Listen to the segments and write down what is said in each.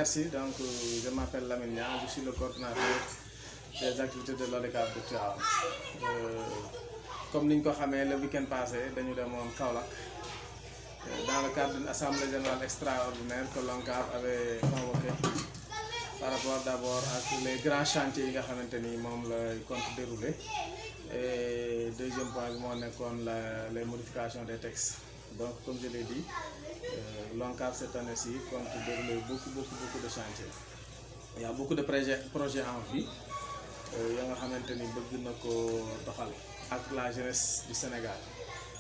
merci. Donc, je m'appelle Lamine Niang, je suis le coordinateur des activités de l'ODCAV de Tivaouane. Comme nous le savons, le week-end passé, nous avons Kaolack dans le cadre d'une assemblée générale extraordinaire que l'ODCAV avait convoquée par rapport d'abord à les grands chantiers que nous compte dérouler. Et deuxième point, les modifications des textes. Donc, comme je l'ai dit, l'ODCAV cette année-ci compte dérouler beaucoup de chantiers. Il y a beaucoup de projets en vie. Il y a la jeunesse du Sénégal.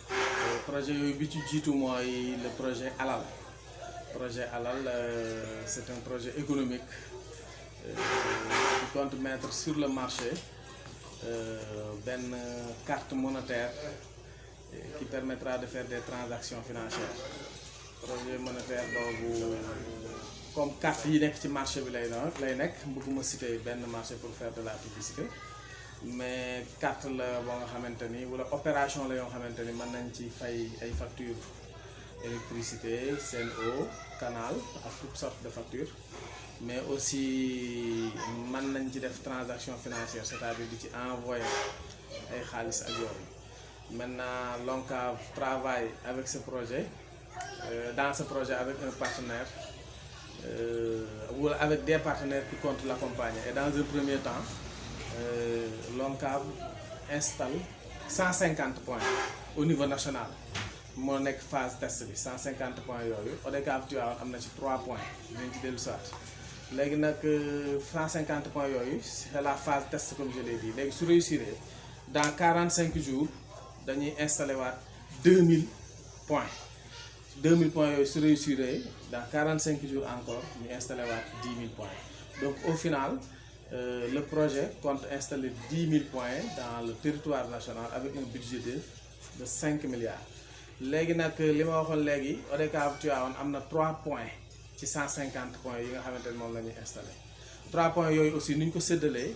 Le projet le projet Alal. Le projet Alal, c'est un projet économique qui compte mettre sur le marché une carte monétaire qui permettra de faire des transactions financières. Le projet monétaire comme carte yi nek ci marché bi lay nek bëgguma citer ben marché pour faire de la publicité mais carte la bo nga xamanteni wala opération la yo xamanteni man nañ ci fay ay factures électricité, Sen'Eau, canal ak toutes sortes de factures mais aussi man nañ ci def transaction financière c'est-à-dire di ci envoyer ay xaliss ak yoy. Maintenant l'ODCAV travaille avec ce projet dans ce projet avec un partenaire ou avec des partenaires qui comptent l'accompagner. Et dans un premier temps, l'ODCAV installe 150 points au niveau national. Mon phase test 150 points. l'ODCAV tu as 3 points. Maintenant, 150 points, c'est la phase test comme je l'ai dit. Donc, si vous réussirez, dans 45 jours, vous allez installer 2000 points. 2000 points se réussiraient, dans 45 jours encore, nous installons 10 000 points. Donc au final, le projet compte installer 10 000 points dans le territoire national avec un budget de 5 milliards. Maintenant, l'ODCAV a 3 points sur 150 points qui sont installés. 3 points aussi, nous avons séddale,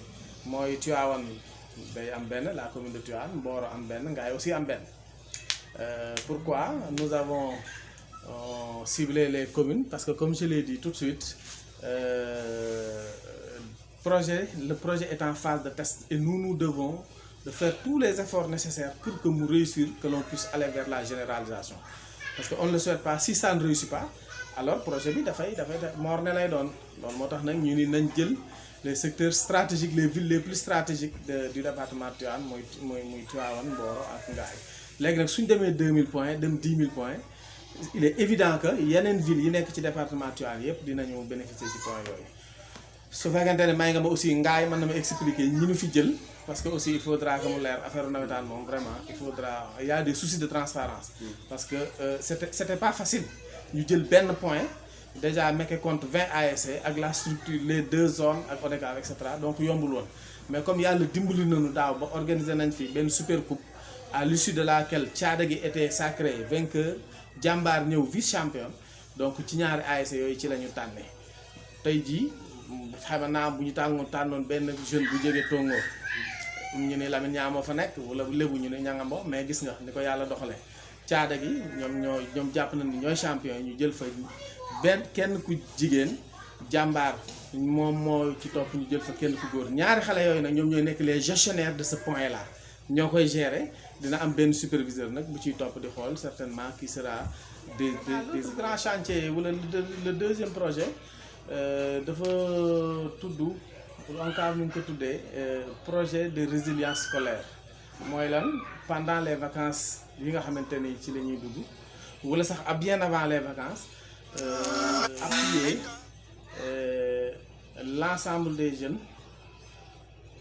la commune de Tivaouane, Mboro aussi pourquoi nous avons ciblé les communes? Parce que comme je l'ai dit tout de suite, le projet est en phase de test et nous devons de faire tous les efforts nécessaires pour que nous réussissions, que l'on puisse aller vers la généralisation. Parce qu'on ne le souhaite pas. Si ça ne réussit pas, alors le projet est mort. Donc, les secteurs stratégiques, les villes les plus stratégiques du département de Tivaouane, Mboro et Ngaye. Si nous avons 2000 points, 10 000 points, il est évident que y a une ville qui est dans le département de Tivaouane qui vont bénéficier de ces points. Si vous avez aussi Ngaye, je vais expliquer ce que nous avons parce que aussi il faudra que nous faire vraiment, il y a des soucis de transparence. Parce que c'était pas facile. Nous avons ben point. Déjà, je compte 20 ASC avec la structure, les deux zones, avec l'ODCAV, etc. Donc, il y a mais comme il y a le Dimboli, nous avons organisé une super coupe à l'issue de laquelle Tchadagui était sacré vainqueur, Djambar est vice-champion. Donc, il y a des ASC qui sont tannés. Aujourd'hui, si nous avons un jeune qui est Tongo, ñu ne Lamine Niang moo fa nekk wala lébu ñu ne Ñangambo mais gis nga ni ko yàlla doxalee Tchadagui ñoom jàpp nañ ni ñooy champion ñu jël fa kenn ku jigéen Jambar moom moo ci topp ñu jël fa kenn ku góor ñaari xale yooyu nag ñoom ñooy nekk les gestionnaires de ce point là ñoo koy gérer dina am benn superviseur nag bu ciy topp di xool certainement qui sera des grands chantiers wala le deuxième projet dafa tudd l'ODCAV ñu ko tuddee projet de résilience scolaire mooy lan pendant les vacances yi nga xamante ni ci la ñuy dugg wala sax bien avant les vacances appuyer l'ensemble des jeunes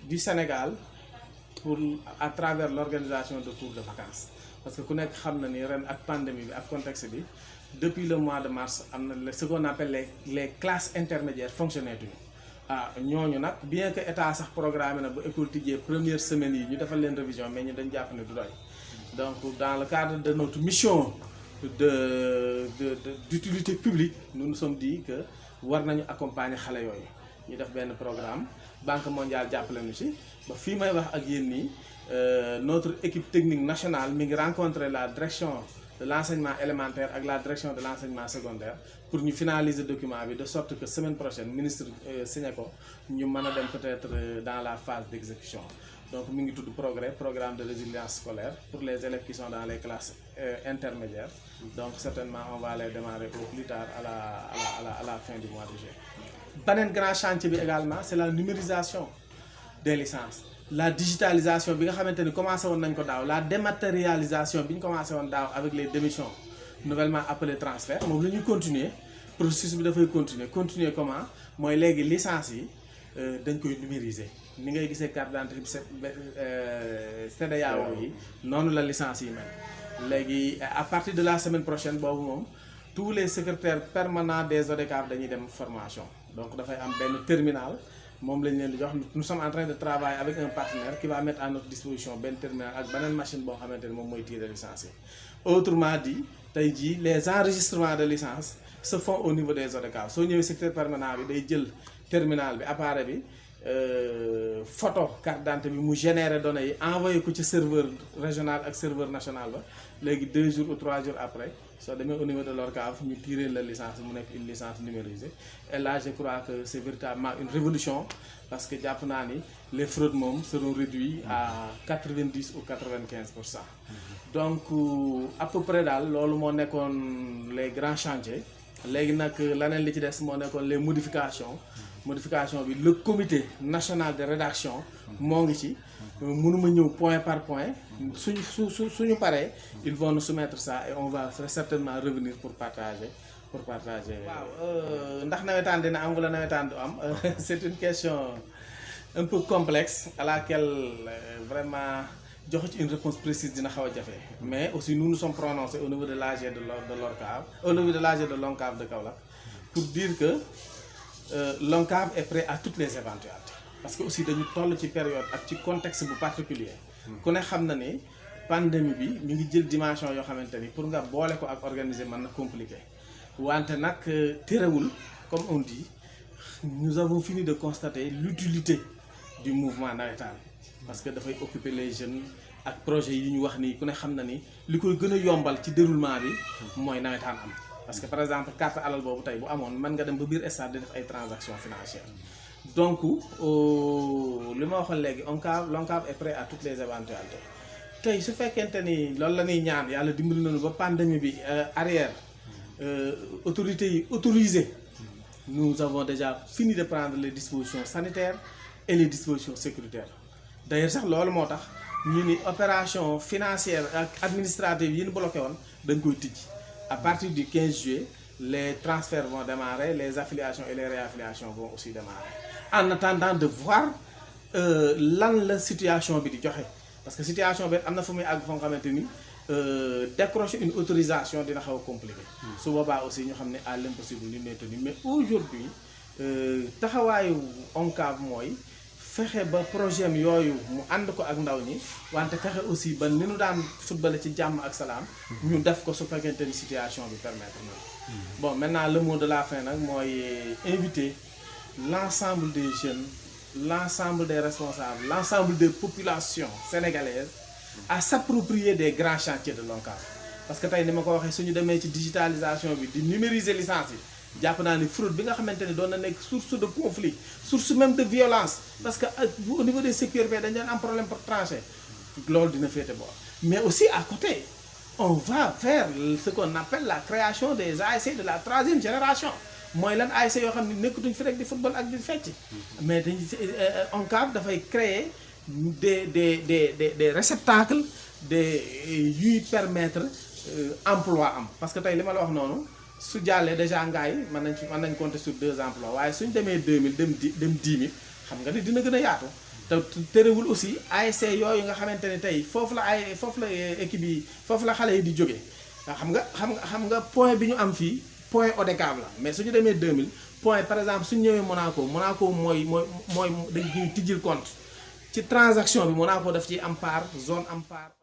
du Sénégal à travers l'organisation de cours de vacances. Parce que ku nekk xam na ni ren ak pandémie bi ak contexte bi depuis le mois de mars am na ce qu'on appelle les classes intermédiaires fonctionnaient tuñu ñooñu nag bien que état sax programme na ba école tijjee première semaine yi ñu defal leen révision mais ñu dañ jàpp ne du doy. Donc dans le cadre de notre mission d'utilité publique, nous nous sommes dit que nous devons accompagner les enfants. Nous avons fait un programme, la Banque mondiale jàppale ñu ci ba notre équipe technique nationale a rencontré la direction de l'enseignement élémentaire ak la direction de l'enseignement secondaire pour ñu finaliser document bi de sorte que semaine prochaine ministre signé ko ñu mën a dem peut-être dans la phase d'exécution. Donc mi ngi tudd programme de résilience scolaire pour les élèves qui sont dans les classes intermédiaires. Donc certainement on va les démarrer au plus tard à la fin du mois de juillet. Beneen grand chantier bi également c'est la numérisation des licences. La digitalisation bi nga xamante ni commencé woon nañ ko daaw, la dématérialisation bi ñu commencé woon daaw avec les démissions nouvellement appelées transfert moom la ñuy continuer processus bi dafay continuer comment mooy léegi licence yi dañ koy numériser ni ngay gisee carte d'identité CEDEAO yi noonu la licence yi mel léegi à partir de la semaine prochaine boobu moom tous les secrétaires permanents des ODCAV dañuy dem formation donc dafay am benn terminal moom lañ leen di jox. Nous sommes en train de travailler avec un partenaire qui va mettre à notre disposition benn terminal ak beneen machine boo xamante ni moom mooy tirer licence yi. Autrement dit tey jii les enregistrements de licence se font au niveau des ODCAV soo ñëwee secrétaire permanent bi day jël terminal bi appareil bi photo carte d'identité bi mu générer données yi envoyé ko ci serveur régional ak serveur national ba léegi 2 jours ou 3 jours après soo demee au niveau de l'ORCAV ñu tirer la licence mu nekk une licence numérisée. Et là je crois que c'est véritablement une révolution parce que jàpp naa ni les fraudes moom seront réduits à 90 ou 95%. Donc à peu près daal loolu moo nekkoon les grands chantiers. Léegi nag leneen li ci des moo nekkoon les modification bi le comité national de rédaction moo ngi ci mënuma ñëw point par point suñu paree ils vont nous soumettre ça et on va certainement revenir pour partager. waaw ndax nawetaan dina am wala nawetaan du am c'est une question un peu complexe à laquelle vraiment joxe ci une réponse précise dina xaw a jafe mais aussi nous nous sommes prononcés au niveau de l'AG de l'ORCAV au niveau de l'AG de l'ONCAV de Kaolack pour dire que l'ONCAV est prêt à toutes les éventualités parce que aussi dañu toll ci période ak ci contexte bu particulier ku ne xam na ni pandémie bi mi ngi jël dimension yoo xamante ni pour nga boole ko ak organiser mën na compliqué wante nag terewul comme on dit nous avons fini de constater l'utilité du mouvement nawetaan parce que dafay occuper les jeunes ak projet yi ñu wax nii ku ne xam na ni li koy gën a yombal ci déroulement bi mooy nawetaan am parce que par exemple carte alal boobu tey bu amoon mën nga dem ba biir stade di def ay transactions financières donc li ma waxoon léegi l'ONCAV est prêt à toutes les éventualités tey su fekkente ni loolu la ñuy ñaan yàlla dimbali nañu ba pandémie bi arrière autorités yi autorisées nous avons déjà fini de prendre les dispositions sanitaires et les dispositions sécuritaires d'ailleurs sax loolu moo tax ñu ni opération financière ak administrative yi ñu bloqué woon dañ koy tijji à partir du 15 juillet les transferts vont démarrer les affiliations et les réaffiliations vont aussi démarrer en attendant de voir lan la situation bi di joxe parce que situation bi am na fu muy àgg fa nga xamante ni décrocher une autorisation dina xaw a compliqué su boobaa aussi ñu xam ne à l'impossible ñu ne tenu mais aujourd'hui taxawaayu ONCAV mooy fexe ba projet am yooyu mu ànd ko ak ndaw ñi wante fexe aussi ba ni ñu daan football ci jàmm ak salaam ñu def ko su fekkente ni situation bi permettre na bon maintenant le mot de la fin nag mooy inviter l'ensemble des jeunes l'ensemble des responsables l'ensemble des populations sénégalaises à s'approprier des grands chantiers de l'ONCAV parce que tey ni ma ko waxee suñu demee ci digitalisation bi di numériser licence yi jàpp naa ni fraude bi nga xamante ni doon na nekk source de conflit source même de violence parce que au niveau des sécurités dañ leen am problème pour trancher loolu dina féete boor mais aussi à côté on va vers ce qu'on appelle la création des ASC de la 3e génération mooy lan ASC yoo xam ne nekkatuñ fi rek di football ak di fecc mais dañ ONCAV dafay créer des réceptacles yuy permettre emploi am parce que tey li ma la wax noonu su jàllee déjà ngaay mën nañ compter sur 2 emplois waaye suñ demee 2000 dem 10 000 xam nga ni dina gën a yaatu te terewul aussi ASC yooyu nga xamante ne tey foofu la équipe yi foofu la xale yi di jógee xam nga point bi ñu am fii point ODCAV la mais suñu demee 2000 point par exemple suñu ñëwee Monaco mooy dañ koy tijjil compte ci transaction bi Monaco daf ci am part zone am part